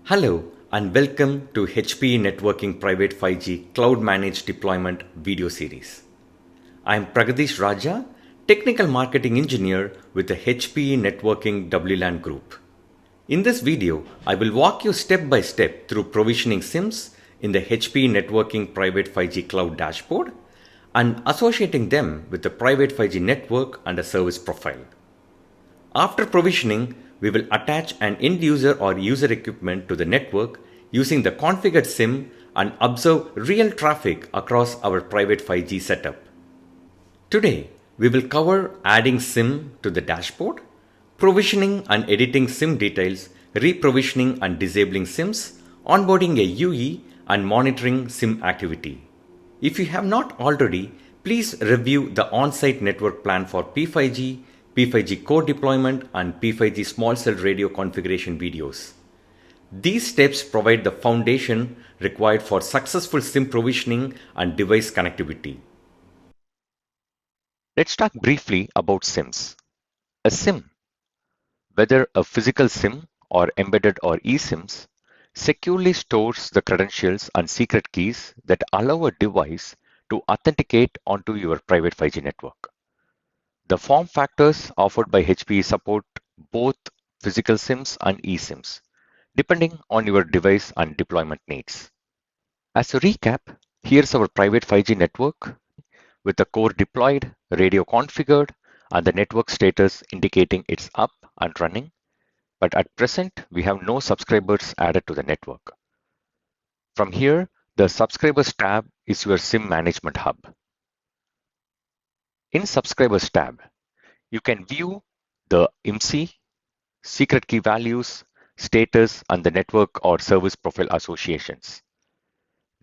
Hello and welcome to HPE Networking Private 5G Cloud Managed Deployment video series. I am Pragadish Raja, Technical Marketing Engineer with the HPE Networking WLAN Group. In this video, I will walk you step by step through provisioning SIMs in the HPE Networking Private 5G Cloud dashboard and associating them with the private 5G network and a service profile. After provisioning, we will attach an end user or user equipment to the network using the configured SIM and observe real traffic across our private 5G setup. Today, we will cover adding SIM to the dashboard, provisioning and editing SIM details, reprovisioning and disabling SIMs, onboarding a UE, and monitoring SIM activity. If you have not already, please review the on-site network plan for P5G, P5G core deployment, and P5G small cell radio configuration videos. These steps provide the foundation required for successful SIM provisioning and device connectivity. Let's talk briefly about SIMs. A SIM, whether a physical SIM or embedded or eSIMs, securely stores the credentials and secret keys that allow a device to authenticate onto your private 5G network. The form factors offered by HPE support both physical SIMs and eSIMs, depending on your device and deployment needs. As a recap, here's our private 5G network with the core deployed, radio configured, and the network status indicating it's up and running. But at present, we have no subscribers added to the network. From here, the Subscribers tab is your SIM management hub. In Subscribers tab, you can view the IMSI, secret key values, status, and the network or service profile associations.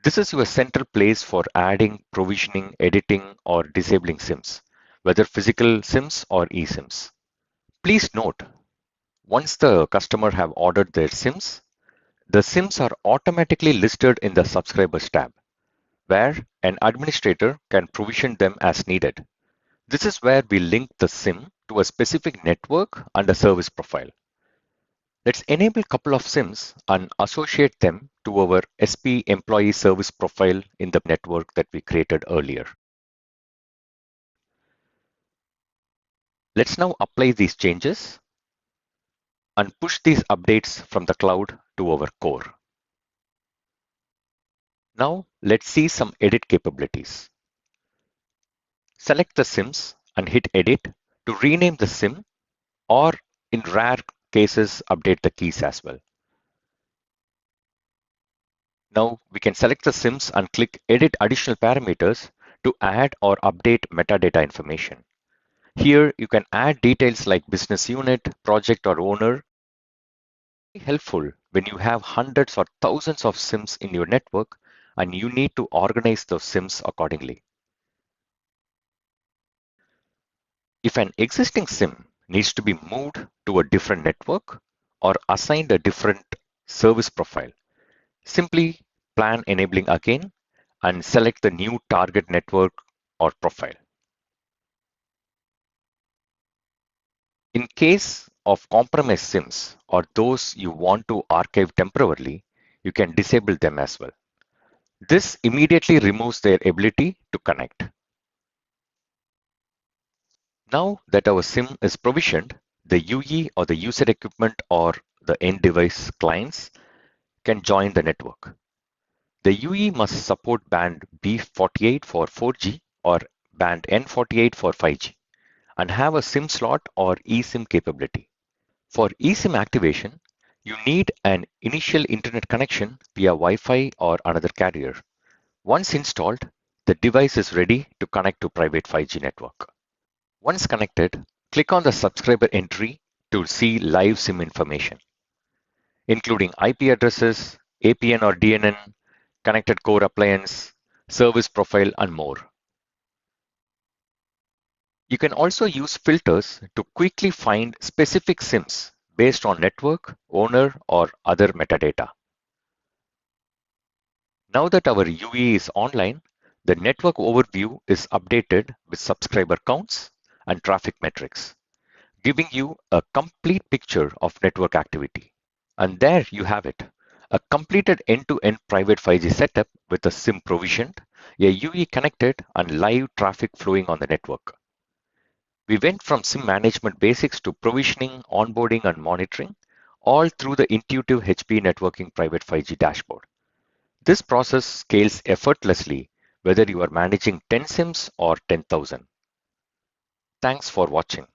This is your central place for adding, provisioning, editing, or disabling SIMs, whether physical SIMs or eSIMs. Please note, once the customer have ordered their SIMs, the SIMs are automatically listed in the Subscribers tab, where an administrator can provision them as needed. This is where we link the SIM to a specific network and a service profile. Let's enable a couple of SIMs and associate them to our SP employee service profile in the network that we created earlier. Let's now apply these changes and push these updates from the cloud to our core. Now let's see some edit capabilities. Select the SIMs and hit edit to rename the SIM, or in rare cases update the keys as well. Now we can select the SIMs and click edit additional parameters to add or update metadata information. Here you can add details like business unit, project or owner. Helpful when you have hundreds or thousands of SIMs in your network and you need to organize those SIMs accordingly. If an existing SIM needs to be moved to a different network or assigned a different service profile, simply plan enabling again and select the new target network or profile. In case of compromised SIMs or those you want to archive temporarily, you can disable them as well. This immediately removes their ability to connect. Now that our SIM is provisioned, the UE or the user equipment or the end device clients can join the network. The UE must support band B48 for 4G or band N48 for 5G and have a SIM slot or eSIM capability. For eSIM activation, you need an initial internet connection via Wi-Fi or another carrier. Once installed, the device is ready to connect to private 5G network. Once connected, click on the subscriber entry to see live SIM information, including IP addresses, APN or DNN, connected core appliance, service profile, and more. You can also use filters to quickly find specific SIMs based on network, owner, or other metadata. Now that our UE is online, the network overview is updated with subscriber counts and traffic metrics, giving you a complete picture of network activity. And there you have it, a completed end-to-end private 5G setup with a SIM provisioned, a UE connected, and live traffic flowing on the network. We went from SIM management basics to provisioning, onboarding, and monitoring, all through the intuitive HPE networking private 5G dashboard. This process scales effortlessly whether you are managing 10 SIMs or 10,000. Thanks for watching.